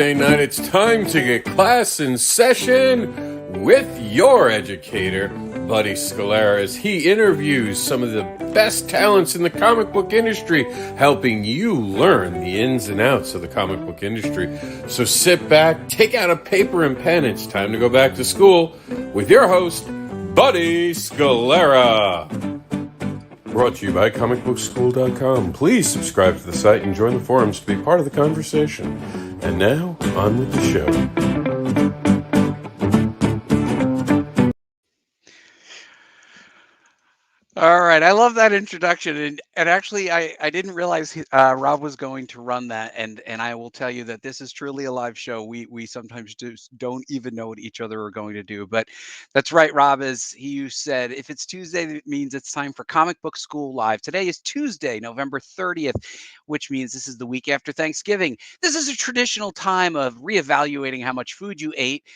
Thursday night, it's time to get class in session with your educator, Buddy Scalera, as he interviews some of the best talents in the comic book industry, helping you learn the ins and outs of the comic book industry. So sit back, take out a paper and pen. It's time to go back to school with your host, Buddy Scalera. Brought to you by comicbookschool.com. Please subscribe to the site and join the forums to be part of the conversation. And now, on with the show. All right, I love that introduction, and actually, I didn't realize Rob was going to run that, and I will tell you that this is truly a live show. We sometimes just don't even know what each other are going to do, but that's right, Rob. As you said, if it's Tuesday, it means it's time for Comic Book School Live. Today is Tuesday, November 30th, which means this is the week after Thanksgiving. This is a traditional time of reevaluating how much food you ate.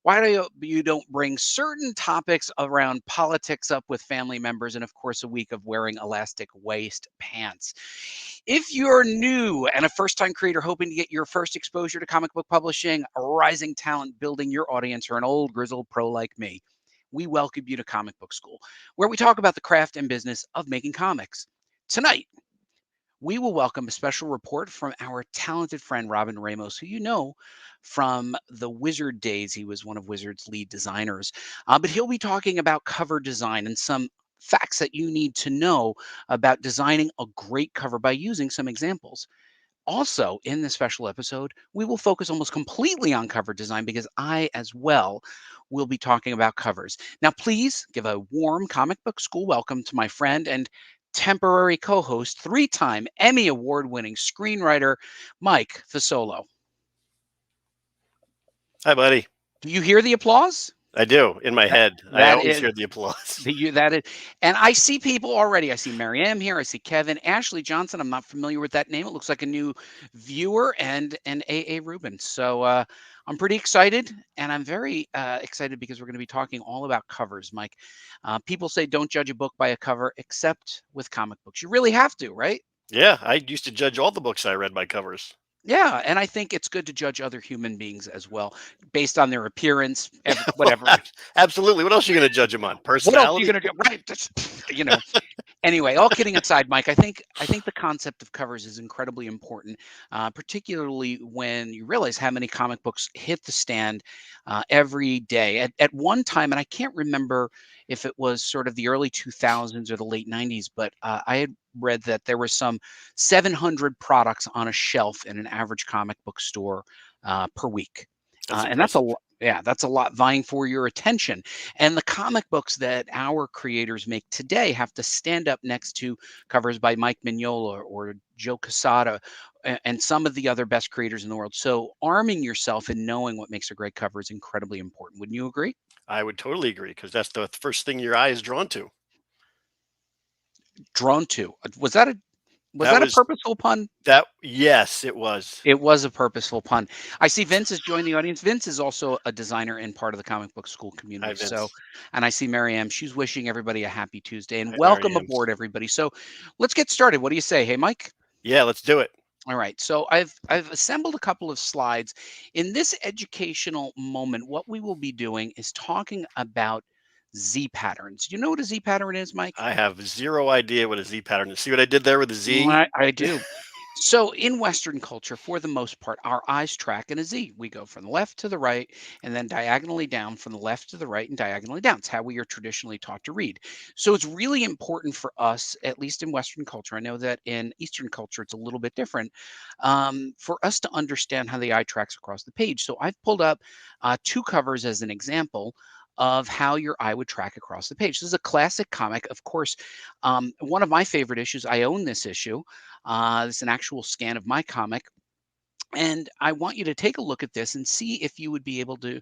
Why do you don't bring certain topics around politics up with family members, and of course a week of wearing elastic waist pants. If you're new and a first-time creator hoping to get your first exposure to comic book publishing, a rising talent building your audience, or an old grizzled pro like me, we welcome you to Comic Book School, where we talk about the craft and business of making comics. Tonight, we will welcome a special report from our talented friend, Robin Ramos, who you know from the Wizard days. He was one of Wizard's lead designers. But he'll be talking about cover design and some facts that you need to know about designing a great cover by using some examples. Also, in this special episode, we will focus almost completely on cover design because I, as well, will be talking about covers. Now, please give a warm Comic Book School welcome to my friend and temporary co-host, three-time Emmy Award-winning screenwriter, Mike Fasolo. Hi, buddy. Do you hear the applause? I do, in my head. I always hear the applause. And I see people already. I see Marianne here. I see Kevin. Ashley Johnson. I'm not familiar with that name. It looks like a new viewer, and A.A. Rubin. So I'm pretty excited, and I'm very excited because we're going to be talking all about covers, Mike. People say don't judge a book by a cover, except with comic books. You really have to, right? Yeah, I used to judge all the books I read by covers. Yeah, and I think it's good to judge other human beings as well, based on their appearance, whatever. Absolutely. What else are you going to judge them on? Personality? What else are you going to do? Right. Just, Anyway, all kidding aside, Mike, I think the concept of covers is incredibly important, particularly when you realize how many comic books hit the stand every day. At one time, and I can't remember if it was sort of the early 2000s or the late 90s, but I had read that there were some 700 products on a shelf in an average comic book store per week. And that's a lot. Yeah, that's a lot vying for your attention. And the comic books that our creators make today have to stand up next to covers by Mike Mignola or Joe Quesada and some of the other best creators in the world. So arming yourself and knowing what makes a great cover is incredibly important. Wouldn't you agree? I would totally agree, because that's the first thing your eye is drawn to. Drawn to. Was that a purposeful pun? Yes, it was. It was a purposeful pun. I see Vince has joined the audience. Vince is also a designer and part of the comic book school community. Hi, And I see Marianne. She's wishing everybody a happy Tuesday and welcome aboard, everybody. So let's get started. What do you say? Hey, Mike? Yeah, let's do it. All right. So I've assembled a couple of slides. In this educational moment, what we will be doing is talking about Z patterns. Do you know what a Z pattern is, Mike? I have zero idea what a Z pattern is. See what I did there with the Z? I do. So in Western culture, for the most part, our eyes track in a Z. We go from the left to the right and then diagonally down, from the left to the right and diagonally down. It's how we are traditionally taught to read. So it's really important for us, at least in Western culture. I know that in Eastern culture, it's a little bit different, for us to understand how the eye tracks across the page. So I've pulled up two covers as an example of how your eye would track across the page. This is a classic comic, of course. One of my favorite issues. I own this issue. It's an actual scan of my comic. And I want you to take a look at this and see if you would be able to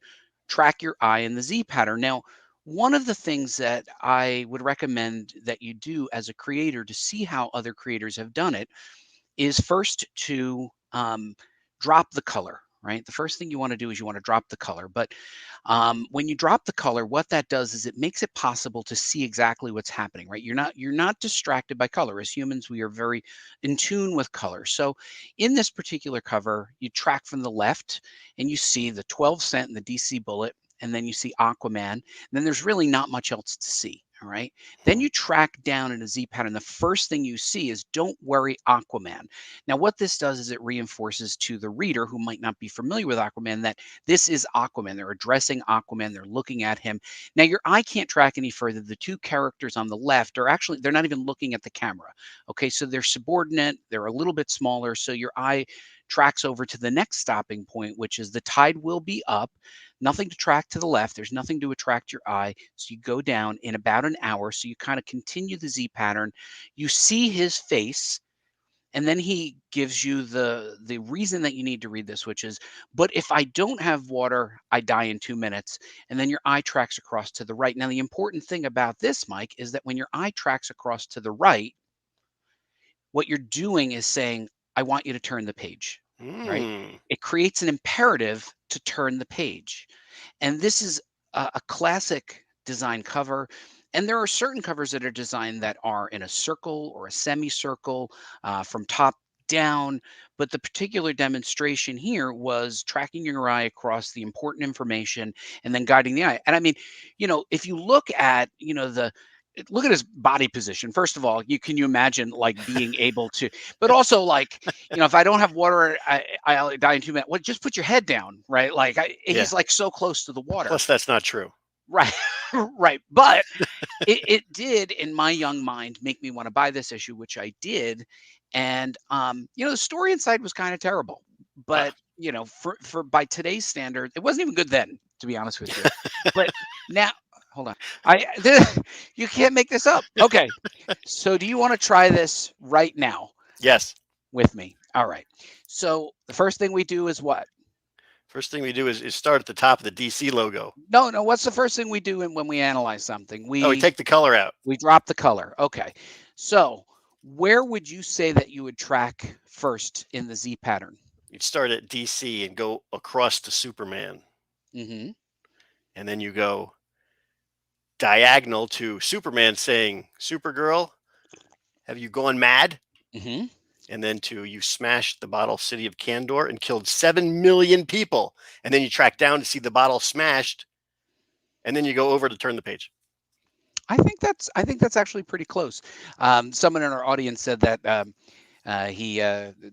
track your eye in the Z pattern. Now, one of the things that I would recommend that you do as a creator to see how other creators have done it is first to drop the color. right? The first thing you want to do is you want to drop the color. But when you drop the color, what that does is it makes it possible to see exactly what's happening, right? You're not distracted by color. As humans, we are very in tune with color. So in this particular cover, you track from the left and you see the 12 cent and the DC bullet, and then you see Aquaman. And then there's really not much else to see. All right. Then Hmm. you track down in a Z pattern. The first thing you see is "Don't worry, Aquaman." Now, what this does is it reinforces to the reader who might not be familiar with Aquaman that this is Aquaman. They're addressing Aquaman. They're looking at him. Now, your eye can't track any further. The two characters on the left are actually, they're not even looking at the camera. Okay. So they're subordinate. They're a little bit smaller. So your eye tracks over to the next stopping point, which is the tide will be up. Nothing to track to the left. There's nothing to attract your eye. So you go down in about an hour. So you kind of continue the Z pattern. You see his face, and then he gives you the reason that you need to read this, which is, but if I don't have water, I die in 2 minutes. And then your eye tracks across to the right. Now, the important thing about this, Mike, is that when your eye tracks across to the right, what you're doing is saying, I want you to turn the page, right? Mm. It creates an imperative to turn the page. And this is a classic design cover. And there are certain covers that are designed that are in a circle or a semicircle from top down. But the particular demonstration here was tracking your eye across the important information and then guiding the eye. And I mean, if you look at, look at his body position. First of all, you imagine like being able to, but also like, if I don't have water, I'll die in 2 minutes. Well, just put your head down, right? Like Yeah. he's like so close to the water, Plus, that's not true. right? Right. But it did, in my young mind, make me want to buy this issue, which I did. And the story inside was kind of terrible, Ah, but for by today's standard, it wasn't even good then, to be honest with you. But now, hold on, you can't make this up. Okay, so do you want to try this right now yes. with me? All right. So the first thing we do is what? First thing we do is start at the top of the DC logo. No, no. What's the first thing we do when we analyze something? Oh, we take the color out. We drop the color. Okay. So where would you say that you would track first in the Z pattern? You'd start at DC and go across to Superman. Mm-hmm. And then you go diagonal to Superman saying, Supergirl, have you gone mad? Mm-hmm. And then to you smashed the bottle city of Candor and killed 7 million people. And then you track down to see the bottle smashed. And then you go over to turn the page. I think that's actually pretty close. Someone in our audience said that he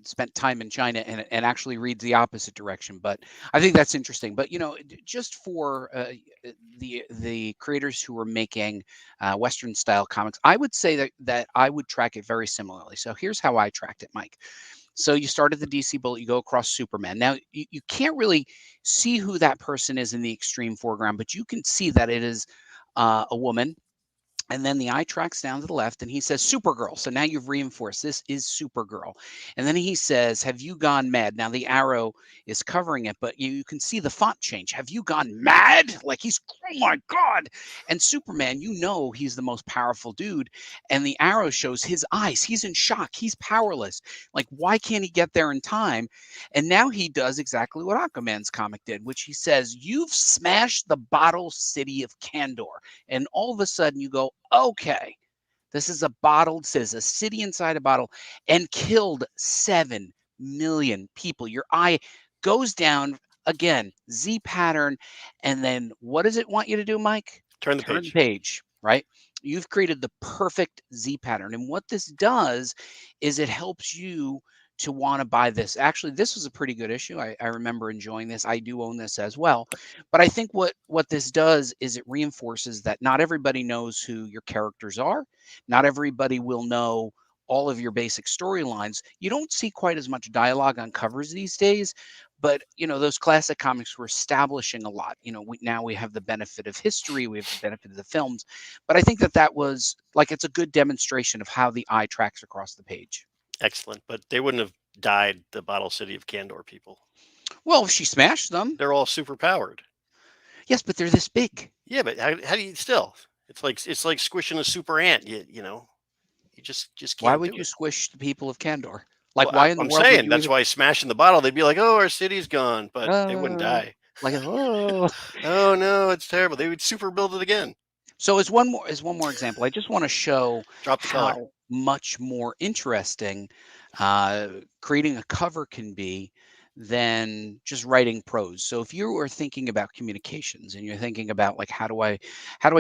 spent time in China and actually reads the opposite direction. But I think that's interesting. But just for the creators who are making Western style comics, I would say that I would track it very similarly. So here's how I tracked it, Mike. So you start at the DC bullet, you go across Superman. Now you can't really see who that person is in the extreme foreground, but you can see that it is a woman. And then the eye tracks down to the left and he says Supergirl. So now you've reinforced this is Supergirl. And then he says, have you gone mad? Now the arrow is covering it, but you can see the font change. Have you gone mad? Like oh my God. And Superman, he's the most powerful dude. And the arrow shows his eyes. He's in shock. He's powerless. Like, why can't he get there in time? And now he does exactly what Aquaman's comic did, which he says, you've smashed the bottle city of Candor. And all of a sudden you go, okay, this is a city inside a bottle and killed 7 million people. Your eye goes down again, Z pattern. And then what does it want you to do, Mike? Turn the Turn the page. page, right? You've created the perfect Z pattern. And what this does is it helps you to want to buy this. Actually, this was a pretty good issue. I remember enjoying this. I do own this as well. But I think what this does is it reinforces that not everybody knows who your characters are. Not everybody will know all of your basic storylines. You don't see quite as much dialogue on covers these days, but those classic comics were establishing a lot. Now we have the benefit of history, we have the benefit of the films, but I think that was like it's a good demonstration of how the eye tracks across the page. Excellent. But they wouldn't have died, the bottle city of Candor people. Well, if she smashed them, They're all super powered. yes, but they're this big. Yeah, but how do you still? It's like squishing a super ant. You just Why can't would do you it. squish the people of Candor? Like, Well, why in the I'm world would saying you that's even? why smashing the bottle, they'd be like, "Oh, our city's gone," but they wouldn't die. Like, oh. Oh no, it's terrible. They would super build it again. So as one more example, I just want to show Drop the color. how much more interesting uh, creating a cover can be than just writing prose. So if you are thinking about communications and you're thinking about like how do I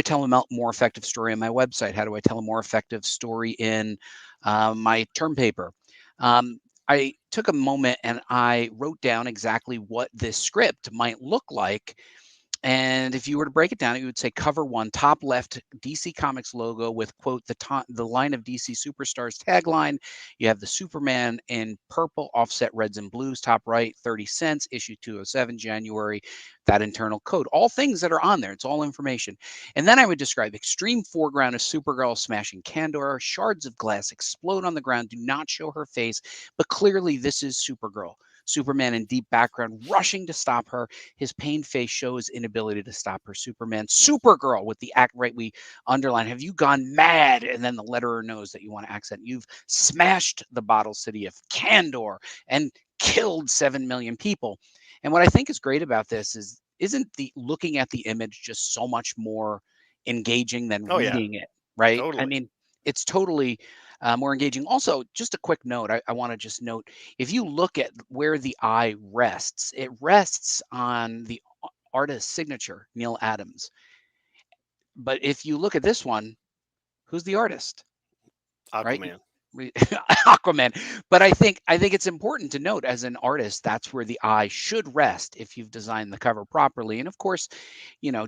tell a more effective story on my website? How do I tell a more effective story in my term paper? I took a moment and I wrote down exactly what this script might look like, and if you were to break it down, you would say cover one, top left, DC Comics logo with quote the line of DC Superstars tagline. You have the Superman in purple, offset reds and blues, top right, 30 cents, issue 207, January, that internal code. All things that are on there. It's all information. And then I would describe extreme foreground of Supergirl smashing Candor. Shards of glass explode on the ground, do not show her face, but clearly this is Supergirl. Superman in deep background rushing to stop her. His pained face shows inability to stop her. Superman, Supergirl with the act right. We underline, have you gone mad? And then the letterer knows that you want to accent. You've smashed the bottle city of Candor and killed 7 million people. And what I think is great about this is, isn't the looking at the image just so much more engaging than Oh yeah, reading it, right? I totally. mean, it's totally more engaging. Also, just a quick note, I want to just note, if you look at where the eye rests, it rests on the artist's signature, Neil Adams. But if you look at this one, who's the artist, right? Aquaman. Aquaman. But I think it's important to note, as an artist, that's where the eye should rest if you've designed the cover properly. And of course,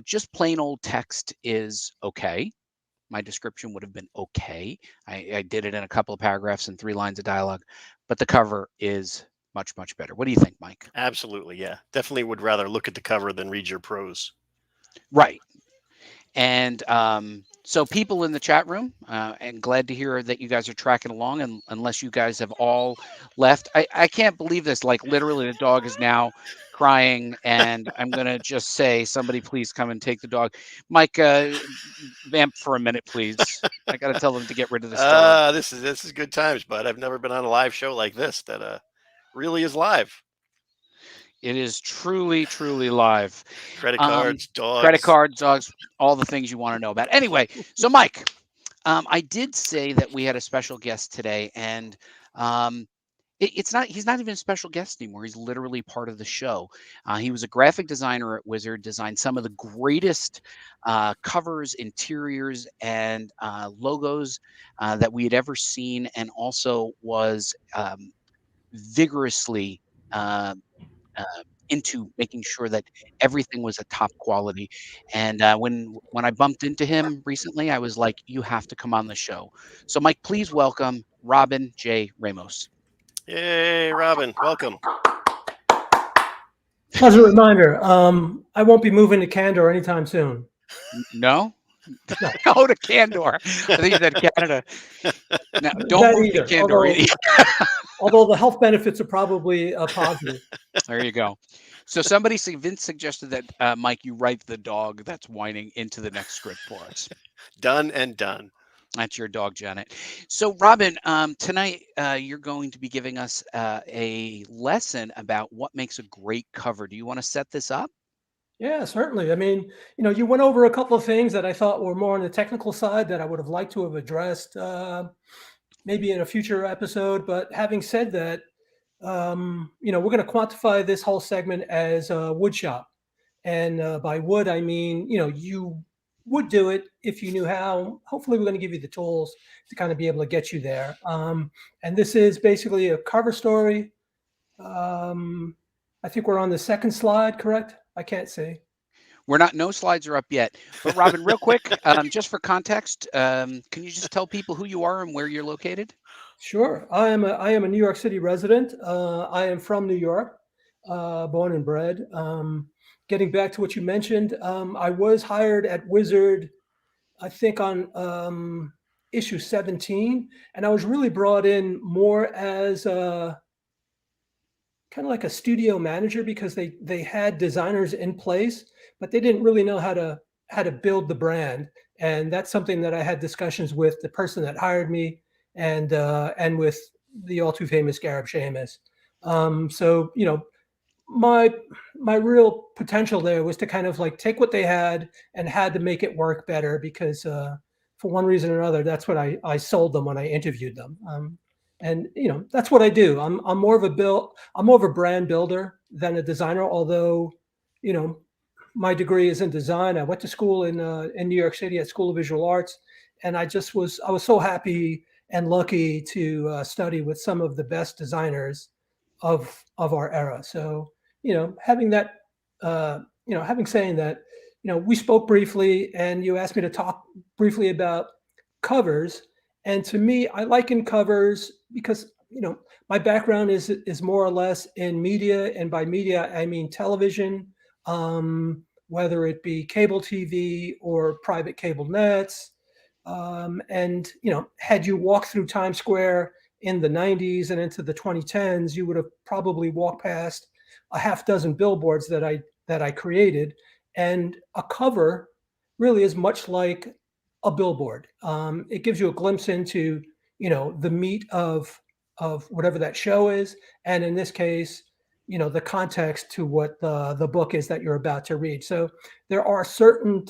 just plain old text is okay. My description would have been okay. I did it in a couple of paragraphs and 3 lines of dialogue, but the cover is much, much better. What do you think, Mike? Absolutely, yeah. Definitely would rather look at the cover than read your prose. Right. And so people in the chat room, and glad to hear that you guys are tracking along, and unless you guys have all left. I can't believe this. Like, literally, the dog is now crying, and I'm going to just say, somebody please come and take the dog. Mike, vamp for a minute, please. I got to tell them to get rid of this dog. This is good times, bud. I've never been on a live show like this that really is live. It is truly, truly live. Credit cards, Credit dogs. cards, dogs, all the things you want to know about. Anyway, so Mike, I did say that we had a special guest today, and he's not even a special guest anymore. He's literally part of the show. He was a graphic designer at Wizard, designed some of the greatest covers, interiors, and logos that we had ever seen, and also was vigorously uh, into making sure that everything was a top quality. And when I bumped into him recently, I was like, "You have to come on the show." So, Mike, please welcome Robin J. Ramos. Yay, Robin, welcome. Pleasant reminder. I won't be moving to Candor anytime soon. No. No. Oh, to Candor. I think you said Canada. No, don't That move either, to Candor. although the health benefits are probably positive. There you go. So Vince suggested that Mike, you write the dog that's whining into the next script for us. Done and done. That's your dog, Janet. So, Robin, tonight you're going to be giving us a lesson about what makes a great cover. Do you want to set this up? Yeah, certainly. I mean, you went over a couple of things that I thought were more on the technical side that I would have liked to have addressed maybe in a future episode. But having said that, we're going to quantify this whole segment as a wood shop. And by wood, I mean, you would do it if you knew how. Hopefully, we're going to give you the tools to kind of be able to get you there. And this is basically a cover story. I think we're on the second slide, correct? I can't see. No slides are up yet. But Robin, real quick, just for context, can you just tell people who you are and where you're located? Sure. I am a New York City resident. I am from New York, born and bred. Getting back to what you mentioned, I was hired at Wizard, I think on issue 17, and I was really brought in more as kind of like a studio manager, because they had designers in place, but they didn't really know how to build the brand. And that's something that I had discussions with the person that hired me and with the all too famous Gareb Shamus. So my real potential there was to kind of like take what they had and had to make it work better because for one reason or another, that's what I sold them when I interviewed them. And that's what I do. I'm more of a brand builder than a designer. Although, my degree is in design. I went to school in New York City at School of Visual Arts, and I was so happy and lucky to study with some of the best designers of our era. So having that, having saying that, we spoke briefly, and you asked me to talk briefly about covers. And to me, I liken covers because my background is more or less in media, and by media I mean television, whether it be cable TV or private cable nets. And had you walked through Times Square in the 90s and into the 2010s, you would have probably walked past a half dozen billboards that I created. And a cover really is much like a billboard. It gives you a glimpse into the meat of whatever that show is, and in this case, the context to what the book is that you're about to read. So there are certain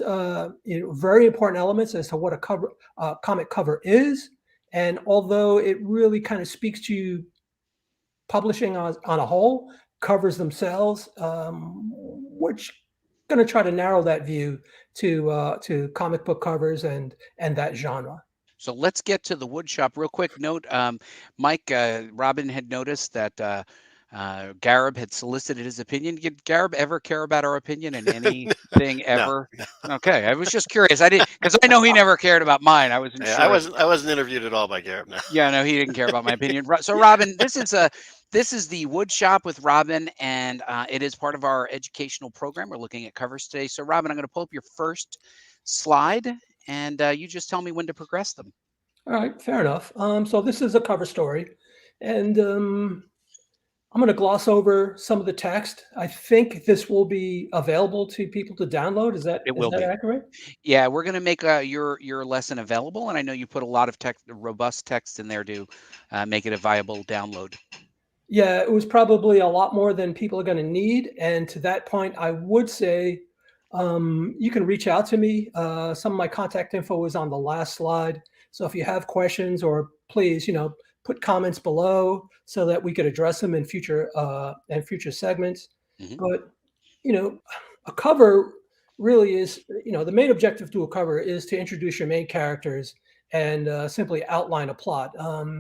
very important elements as to what a comic cover is, and although it really kind of speaks to publishing on a whole, covers themselves, which going to try to narrow that view to comic book covers and that genre. So let's get to the wood shop real quick. Note, Mike, Robin had noticed that Gareb had solicited his opinion. Did Gareb ever care about our opinion in anything ever? No. Okay, I was just curious. I didn't, because I know he never cared about mine. I wasn't sure. I wasn't interviewed at all by Gareb. No. Yeah, no, he didn't care about my opinion. So Robin, this is the wood shop with Robin, and it is part of our educational program. We're looking at covers today. So Robin, I'm going to pull up your first slide, and you just tell me when to progress them. All right, fair enough. So this is a cover story, and I'm going to gloss over some of the text. I think this will be available to people to download. Is that accurate? Yeah, we're going to make your lesson available, and I know you put a lot of text, robust text in there to make it a viable download. Yeah, it was probably a lot more than people are going to need. And to that point, I would say you can reach out to me. Some of my contact info is on the last slide. So if you have questions, or please, put comments below so that we could address them in future segments. Mm-hmm. But a cover really is, the main objective to a cover is to introduce your main characters and simply outline a plot.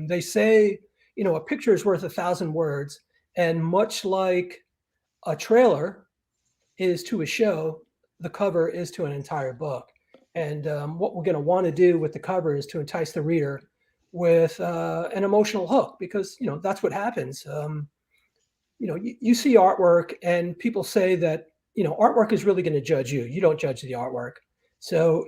They say, a picture is worth 1,000 words, and much like a trailer is to a show, the cover is to an entire book. And what we're going to want to do with the cover is to entice the reader with an emotional hook, because that's what happens. You see artwork, and people say that artwork is really going to judge you. You don't judge the artwork. So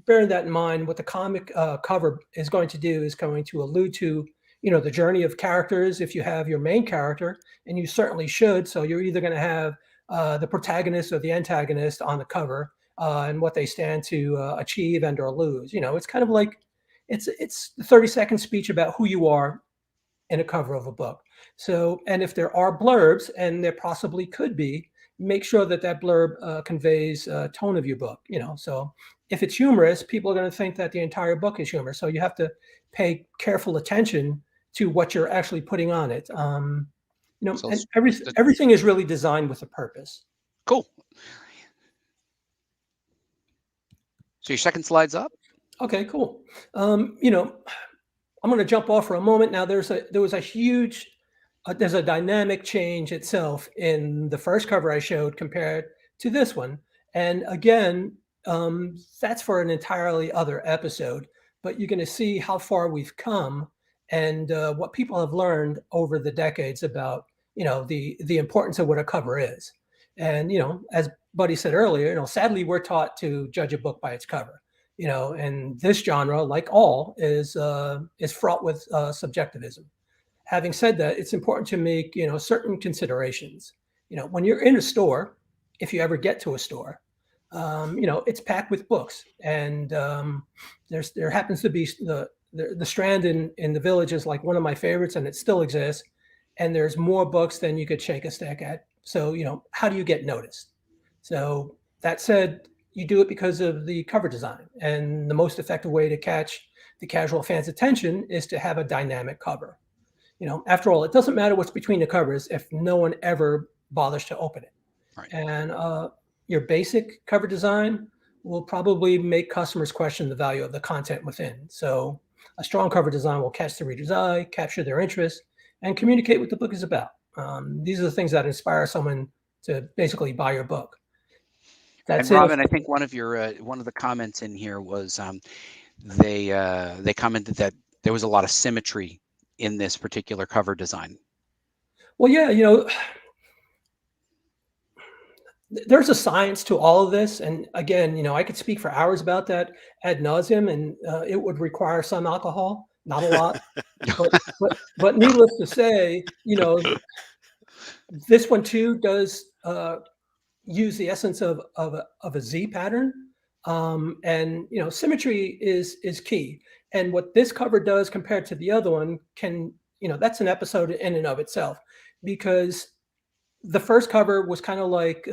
bearing that in mind, what the comic cover is going to do is going to allude to the journey of characters. If you have your main character, and you certainly should, so you're either going to have the protagonist or the antagonist on the cover, and what they stand to achieve and or lose. It's kind of like it's the 30-second speech about who you are in a cover of a book. So, and if there are blurbs, and there possibly could be, make sure that blurb conveys tone of your book. So if it's humorous, people are going to think that the entire book is humor. So you have to pay careful attention to what you're actually putting on it. And everything is really designed with a purpose. Cool. So your second slide's up. Okay, cool. I'm going to jump off for a moment. Now, there's a dynamic change itself in the first cover I showed compared to this one. And again, that's for an entirely other episode, but you're going to see how far we've come and what people have learned over the decades about, the importance of what a cover is. And, as Buddy said earlier, sadly, we're taught to judge a book by its cover. And this genre, like all, is fraught with subjectivism. Having said that, it's important to make certain considerations. When you're in a store, if you ever get to a store, it's packed with books, and there happens to be the Strand in the Village is like one of my favorites, and it still exists. And there's more books than you could shake a stick at. So, how do you get noticed? So that said, you do it because of the cover design. And the most effective way to catch the casual fan's attention is to have a dynamic cover. After all, it doesn't matter what's between the covers if no one ever bothers to open it. Right. And your basic cover design will probably make customers question the value of the content within. So a strong cover design will catch the reader's eye, capture their interest, and communicate what the book is about. These are the things that inspire someone to basically buy your book. And Robin, I think one of the comments in here was they commented that there was a lot of symmetry in this particular cover design. Well, yeah, there's a science to all of this. And again, I could speak for hours about that ad nauseum, and it would require some alcohol, not a lot. but needless to say, this one too does use the essence of a Z pattern. And symmetry is key. And what this cover does compared to the other one that's an episode in and of itself, because the first cover was kind of like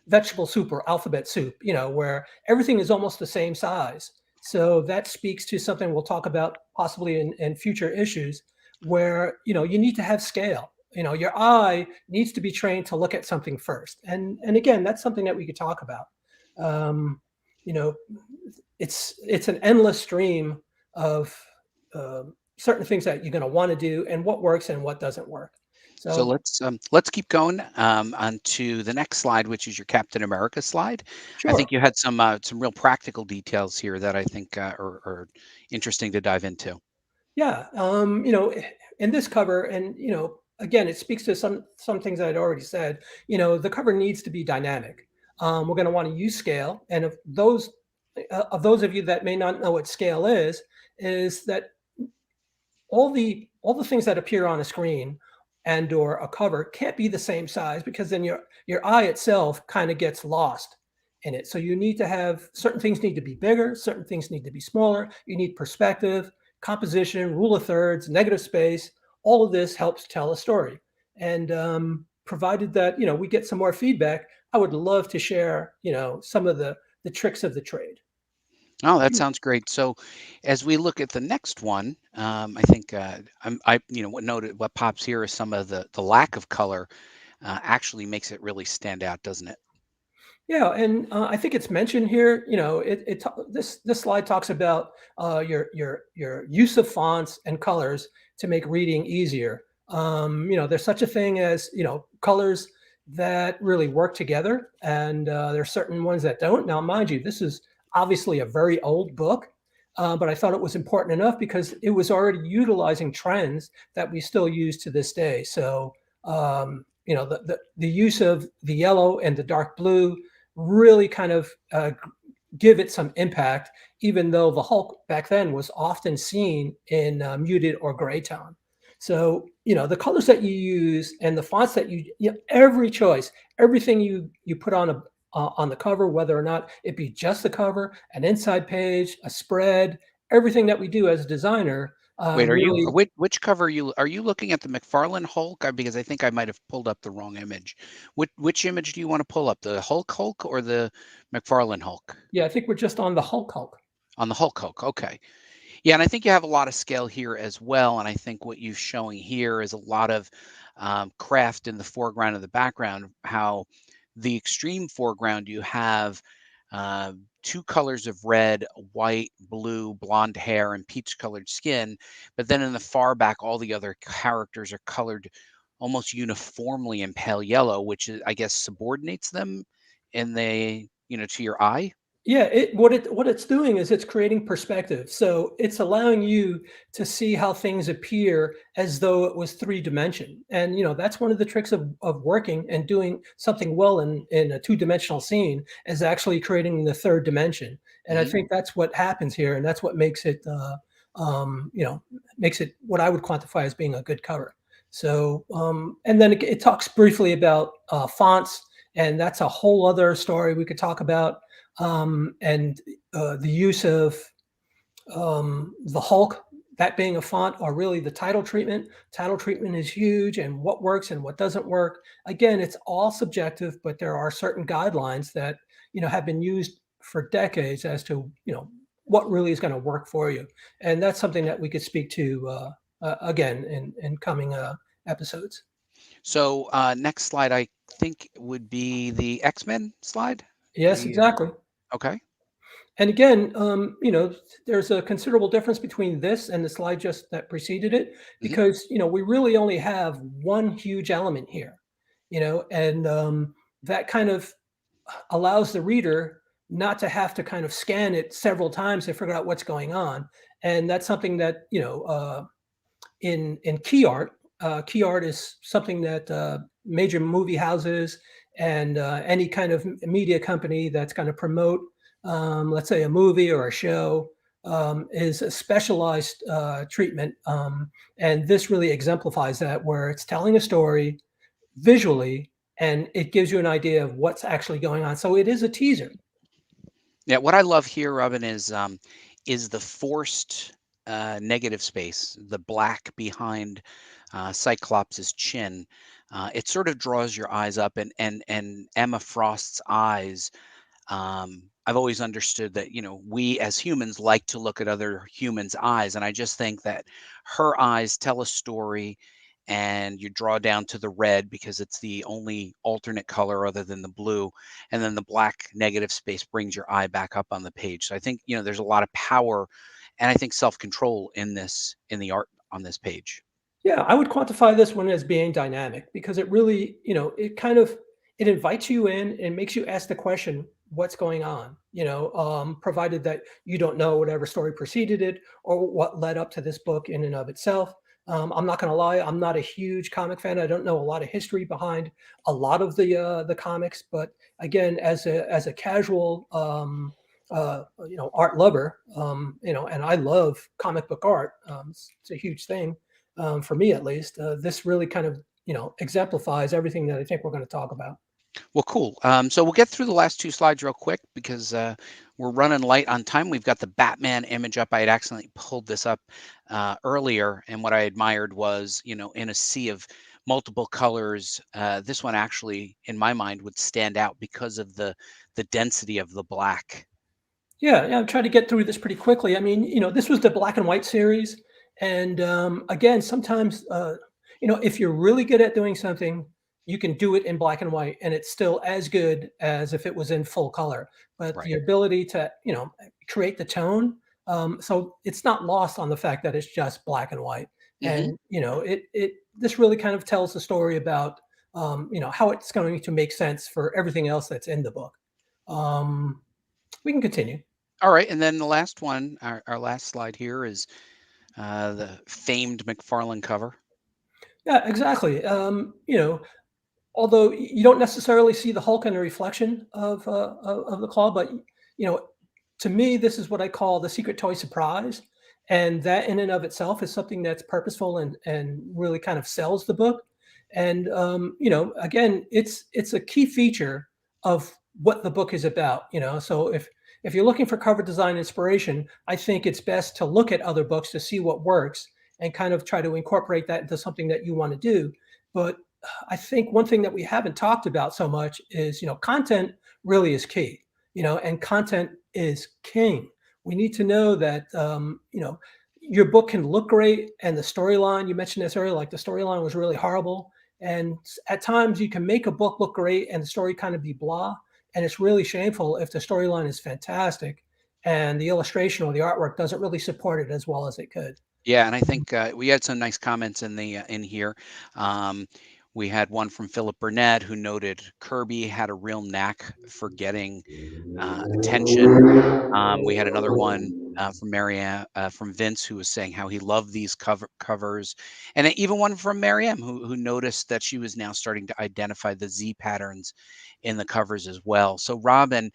vegetable soup or alphabet soup, where everything is almost the same size. So that speaks to something we'll talk about possibly in future issues, where you need to have scale. Your eye needs to be trained to look at something first. And again, that's something that we could talk about. It's an endless stream of certain things that you're going to want to do, and what works and what doesn't work. So let's keep going on to the next slide, which is your Captain America slide. Sure. I think you had some real practical details here that I think are interesting to dive into. Yeah, in this cover, and again, it speaks to some things I'd already said. The cover needs to be dynamic. We're going to want to use scale, and if those of you that may not know what scale is that all the things that appear on a screen and or a cover can't be the same size, because then your eye itself kind of gets lost in it. So you need to have certain things need to be bigger, certain things need to be smaller. You need perspective, composition, rule of thirds, negative space. All of this helps tell a story. And provided that we get some more feedback, I would love to share some of the tricks of the trade. Oh, that sounds great. So, as we look at the next one, I think what pops here is some of the lack of color actually makes it really stand out, doesn't it? Yeah, and I think it's mentioned here. This slide talks about your use of fonts and colors to make reading easier. There's such a thing as colors that really work together, and there's certain ones that don't. Now, mind you, this is obviously a very old book, but I thought it was important enough because it was already utilizing trends that we still use to this day. So, the use of the yellow and the dark blue really kind of give it some impact, even though the Hulk back then was often seen in muted or gray tone. So, the colors that you use and the fonts that every choice, everything you put on the cover, whether or not it be just the cover, an inside page, a spread, everything that we do as a designer. Wait, which cover are you looking at, the McFarlane Hulk? Because I think I might have pulled up the wrong image. Which image do you want to pull up, the Hulk or the McFarlane Hulk? Yeah, I think we're just on the Hulk. On the Hulk. Okay. Yeah, and I think you have a lot of scale here as well. And I think what you're showing here is a lot of craft in the foreground and the background. How the extreme foreground, you have two colors of red, white, blue, blonde hair, and peach colored skin. But then in the far back, all the other characters are colored almost uniformly in pale yellow, which is, I guess, subordinates them to your eye. Yeah, what it's doing is it's creating perspective. So it's allowing you to see how things appear as though it was 3-dimension. And that's one of the tricks of working and doing something well in a 2-dimensional scene, is actually creating the 3rd dimension. And I think that's what happens here, and that's what makes it makes it what I would quantify as being a good cover. So and then it talks briefly about fonts, and that's a whole other story we could talk about. And the use of The Hulk, that being a font, or really the title treatment. Title treatment is huge, and what works and what doesn't work. Again, it's all subjective, but there are certain guidelines that have been used for decades as to what really is going to work for you, and that's something that we could speak to again in coming episodes. So next slide, I think would be the X-Men slide. Yes, exactly. Okay. And again, there's a considerable difference between this and the slide just that preceded it, because we really only have one huge element here, and that kind of allows the reader not to have to kind of scan it several times to figure out what's going on. And that's something that in key art is something that major movie houses and any kind of media company that's going to promote, let's say, a movie or a show, is a specialized treatment. And this really exemplifies that, where it's telling a story visually and it gives you an idea of what's actually going on. So it is a teaser. Yeah, what I love here, Robin, is the forced negative space, the black behind Cyclops' chin. It sort of draws your eyes up, and Emma Frost's eyes. I've always understood that we as humans like to look at other humans' eyes, and I just think that her eyes tell a story. And you draw down to the red because it's the only alternate color other than the blue, and then the black negative space brings your eye back up on the page. So I think there's a lot of power, and I think self-control in the art on this page. Yeah, I would quantify this one as being dynamic, because it really, it invites you in and makes you ask the question, what's going on? Provided that you don't know whatever story preceded it or what led up to this book in and of itself. I'm not going to lie, I'm not a huge comic fan. I don't know a lot of history behind a lot of the comics, but again, as a casual art lover, and I love comic book art. It's a huge thing. For me at least, this really kind of exemplifies everything that I think we're going to talk about. Well, cool. So we'll get through the last two slides real quick because we're running light on time. We've got the Batman image up. I had accidentally pulled this up earlier, and what I admired was, in a sea of multiple colors, this one actually, in my mind, would stand out because of the density of the black. Yeah, I'm trying to get through this pretty quickly. I mean, this was the black and white series, and again, sometimes, if you're really good at doing something, you can do it in black and white, and it's still as good as if it was in full color. But Right. the ability to, create the tone, so it's not lost on the fact that it's just black and white. And this really kind of tells the story about, how it's going to make sense for everything else that's in the book. We can continue. All right, and then the last one, our last slide here is the famed McFarlane cover. Yeah, exactly. Although you don't necessarily see the Hulk in a reflection of the claw, but to me, this is what I call the secret toy surprise, and that in and of itself is something that's purposeful and really kind of sells the book. And again, it's a key feature of what the book is about. So if you're looking for cover design inspiration, I think it's best to look at other books to see what works and kind of try to incorporate that into something that you want to do. But I think one thing that we haven't talked about so much is, content really is key, and content is king. We need to know that, your book can look great, and the storyline, you mentioned this earlier, like the storyline was really horrible. And at times you can make a book look great and the story kind of be blah. And it's really shameful if the storyline is fantastic and the illustration or the artwork doesn't really support it as well as it could. Yeah, and I think we had some nice comments in here. We had one from Philip Burnett who noted Kirby had a real knack for getting attention. We had another one from from Vince, who was saying how he loved these covers, and even one from Mariam who noticed that she was now starting to identify the Z patterns in the covers as well. So, Robin,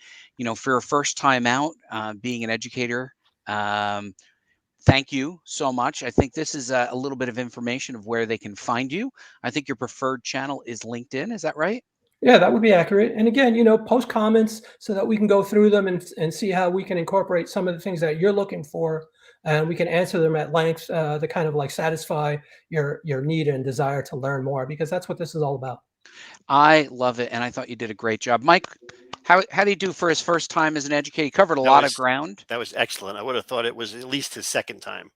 for your first time out being an educator. Thank you so much. I think this is a little bit of information of where they can find you. I think your preferred channel is LinkedIn. Is that right? Yeah, that would be accurate. And again, post comments so that we can go through them and see how we can incorporate some of the things that you're looking for and we can answer them at length to kind of like satisfy your need and desire to learn more, because that's what this is all about. I love it, and I thought you did a great job. Mike, how did he do for his first time as an educator? He covered a lot of ground. That was excellent. I would have thought it was at least his second time.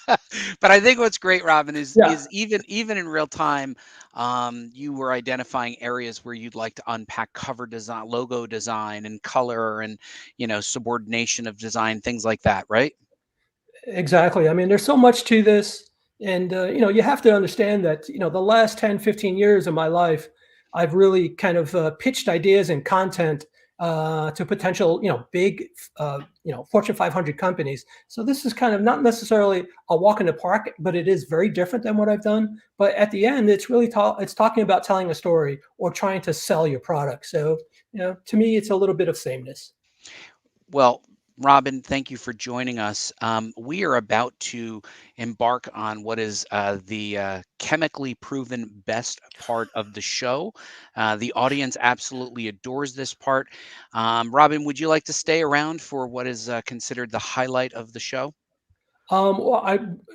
But I think what's great, Robin, is Yeah. even in real time, you were identifying areas where you'd like to unpack cover design, logo design, and color, and subordination of design, things like that, right? Exactly. I mean, there's so much to this. And, you have to understand that, the last 10, 15 years of my life, I've really kind of pitched ideas and content to potential, big, Fortune 500 companies. So this is kind of not necessarily a walk in the park, but it is very different than what I've done. But at the end, it's really it's talking about telling a story or trying to sell your product. So, to me, it's a little bit of sameness. Well, Robin, thank you for joining us. We are about to embark on what is the chemically proven best part of the show. The audience absolutely adores this part. Robin, would you like to stay around for what is considered the highlight of the show? Well,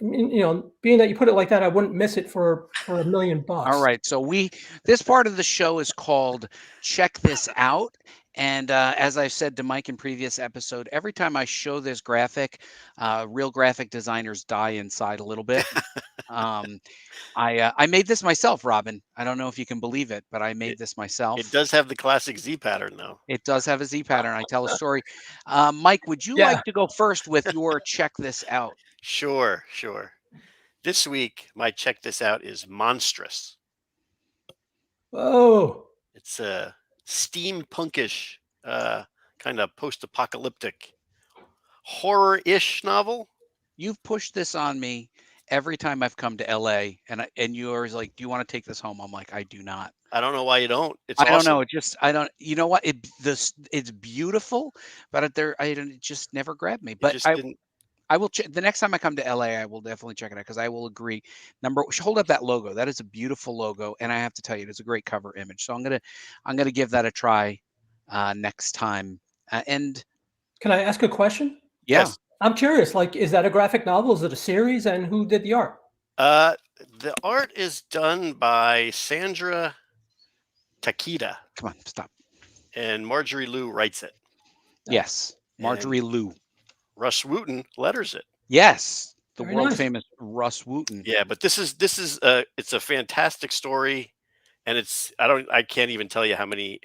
being that you put it like that, I wouldn't miss it for $1 million. All right. So this part of the show is called Check This Out. And as I've said to Mike in previous episode, every time I show this graphic, real graphic designers die inside a little bit. I made this myself, Robin. I don't know if you can believe it, but I made this myself. It does have the classic Z pattern, though. It does have a Z pattern. I tell a story. Mike, would you Yeah. like to go first with your Check This Out? Sure. This week, my check this out is monstrous. Oh, It's a steampunkish, kind of post-apocalyptic horror-ish novel. You've pushed this on me every time I've come to LA, and you're always like, "Do you want to take this home?" I'm like, "I do not." I don't know why you don't. It's I don't awesome. know. I don't. You know what? It's beautiful, but it just never grabbed me. It But just didn't. I will check the next time I come to LA. I will definitely check it out, because I will agree. Hold up that logo. That is a beautiful logo, and I have to tell you, it's a great cover image. So I'm gonna give that a try next time. And can I ask a question? yeah, Yes. I'm curious, like, is that a graphic novel? Is it a series? And who did the art? The art is done by Sandra Takeda, come on, stop. and Marjorie Liu writes it. Yes, Marjorie Liu. Russ Wooten letters it. Yes, the Very world nice. famous Russ Wooten. Yeah, but this is it's a fantastic story, and I can't even tell you how many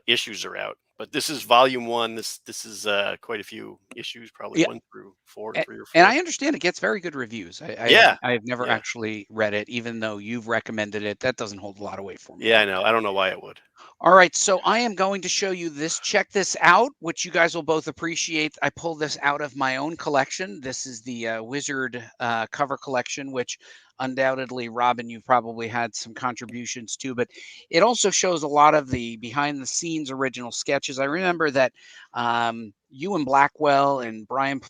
issues are out. But this is volume 1. This is quite a few issues, probably Yeah. 1 through 4, A- 3 or 4. And I understand it gets very good reviews. Yeah. I've never Yeah. actually read it, even though you've recommended it. That doesn't hold a lot of weight for me. Yeah, I know. I don't know why it would. All right, so I am going to show you this. Check this out, which you guys will both appreciate. I pulled this out of my own collection. This is the Wizard cover collection, which undoubtedly, Robin, you've probably had some contributions to, but it also shows a lot of the behind the scenes original sketches. I remember that you and Blackwell and Brian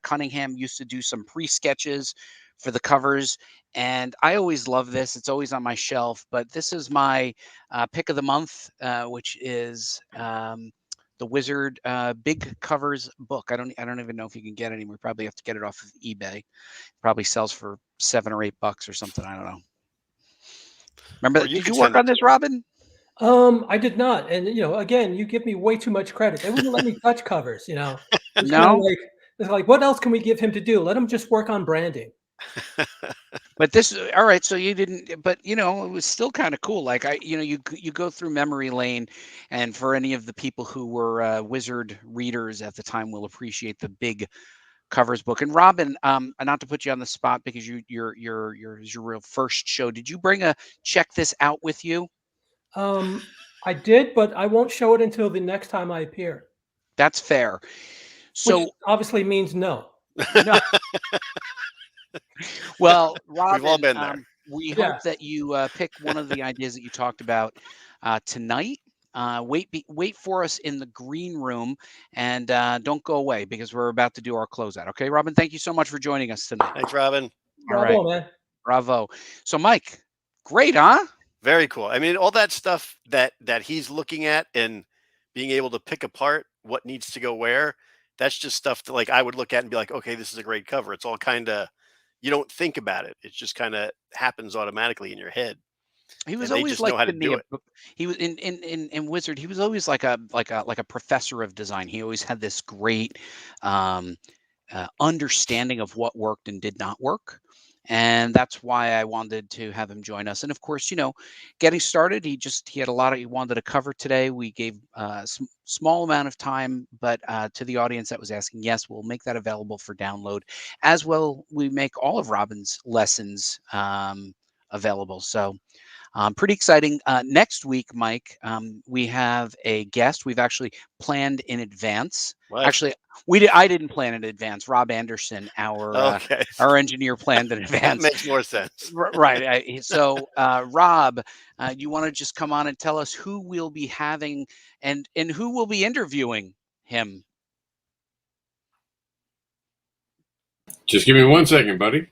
Cunningham used to do some pre-sketches for the covers, and I always love this. It's always on my shelf, but this is my pick of the month, which is the Wizard big covers book. I don't even know if you can get it anymore. Probably have to get it off of eBay. Probably sells for $7 or $8 or something. I don't know. Remember, Or you did could you work send it on this, to Robin? I did not. And again, you give me way too much credit. They wouldn't let me touch covers, It's kinda No? like, it's like, what else can we give him to do? Let him just work on branding. But this, all right. So you didn't, but it was still kind of cool. Like you go through memory lane, and for any of the people who were Wizard readers at the time will appreciate the big covers book. And Robin, not to put you on the spot, because your real first show. Did you bring a Check This Out with you? I did, but I won't show it until the next time I appear, That's fair. which So, obviously means no. no. Well, Robin, We've all been there. we Yeah. hope that you pick one of the ideas that you talked about tonight. Wait for us in the green room, and don't go away, because we're about to do our closeout. Okay, Robin, thank you so much for joining us tonight. Thanks, Robin. All right, Bravo, man. bravo. So, Mike, great, huh? Very cool. I mean, all that stuff that he's looking at and being able to pick apart what needs to go where, that's just stuff that like I would look at and be like, okay, this is a great cover. It's all kind of, you don't think about it. It just kind of happens automatically in your head, He was and they always just know like how to to me do a it. he was in Wizard. He was always like a professor of design. He always had this great um, understanding of what worked and did not work. And that's why I wanted to have him join us. And of course, getting started, he had a lot he wanted to cover today. We gave small amount of time, but to the audience that was asking, yes, we'll make that available for download as well. We make all of Robin's lessons available. So pretty exciting. Next week, Mike, we have a guest. We've actually planned in advance. What? Actually, we did. I didn't plan in advance. Rob Anderson, Okay, our engineer, planned in that advance. makes more sense. Right. So, Rob, you want to just come on and tell us who we'll be having and who will be interviewing him? Just give me 1 second, buddy.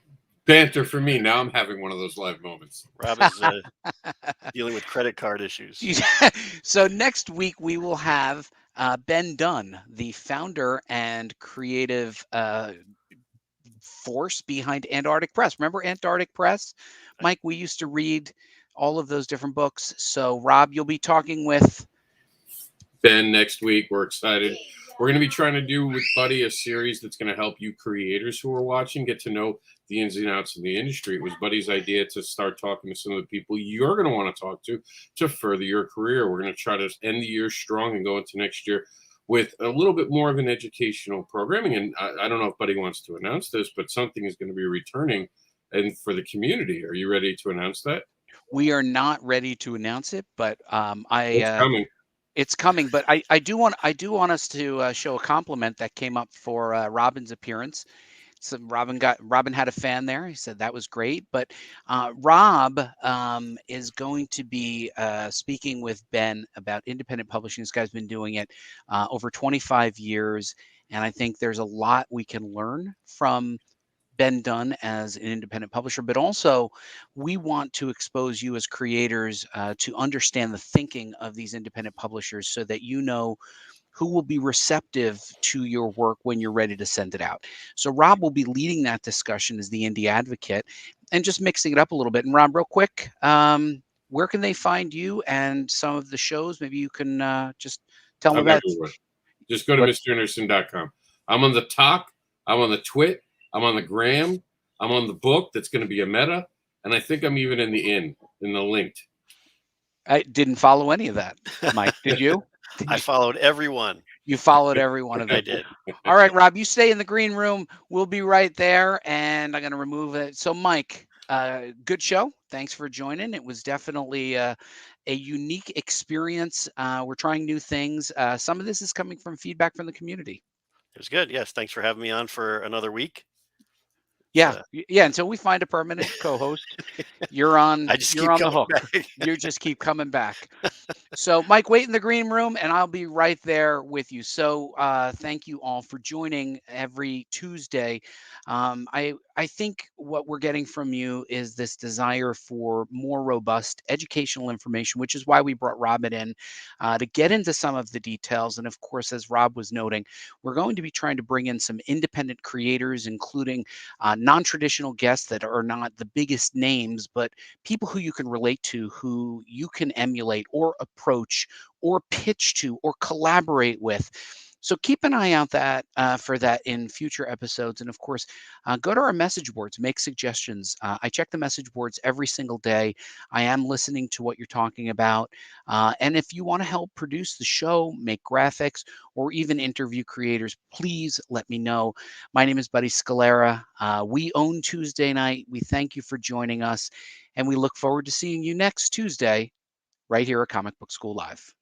Banter for me. Now I'm having one of those live moments. Rob is dealing with credit card issues. So next week we will have Ben Dunn, the founder and creative force behind Antarctic Press. Remember Antarctic Press? Mike, we used to read all of those different books. So Rob, you'll be talking with Ben next week. We're excited. We're going to be trying to do with Buddy a series that's going to help you creators who are watching get to know the ins and outs of the industry. It was Buddy's idea to start talking to some of the people you're going to want to talk to further your career. We're going to try to end the year strong and go into next year with a little bit more of an educational programming. And I don't know if Buddy wants to announce this, but something is going to be returning and for the community. Are you ready to announce that? We are not ready to announce it, but It's coming. It's coming, but I do want us to show a compliment that came up for Robin's appearance. So Robin had a fan there. He said that was great. But Rob is going to be speaking with Ben about independent publishing. This guy's been doing it over 25 years, and I think there's a lot we can learn from Ben Dunn as an independent publisher, but also we want to expose you as creators to understand the thinking of these independent publishers so that you know who will be receptive to your work when you're ready to send it out. So Rob will be leading that discussion as the indie advocate and just mixing it up a little bit. And Rob, real quick, where can they find you and some of the shows? Maybe you can just tell them I'm about everywhere. Just go to what MrAndersin.com. I'm on the talk. I'm on the twit. I'm on the gram. I'm on the book that's going to be a meta. And I think I'm even in the linked. I didn't follow any of that, Mike. Did you? I followed everyone. You followed every one of I them. did. All right, Rob, you stay in the green room. We'll be right there, and I'm going to remove it. So, Mike, good show. Thanks for joining. It was definitely a unique experience. We're trying new things. Some of this is coming from feedback from the community. It was good. Yes, thanks for having me on for another week. Yeah, yeah. Until we find a permanent co-host, you're on. I just You're keep on the coming hook. back. You just keep coming back. So, Mike, wait in the green room, and I'll be right there with you. So, thank you all for joining every Tuesday. I think what we're getting from you is this desire for more robust educational information, which is why we brought Robin in to get into some of the details. And of course, as Rob was noting, we're going to be trying to bring in some independent creators, including non-traditional guests that are not the biggest names, but people who you can relate to, who you can emulate or approach or pitch to or collaborate with. So keep an eye out for that in future episodes. And of course, go to our message boards, make suggestions. I check the message boards every single day. I am listening to what you're talking about. And if you want to help produce the show, make graphics, or even interview creators, please let me know. My name is Buddy Scalera. We own Tuesday night. We thank you for joining us. And we look forward to seeing you next Tuesday right here at Comic Book School Live.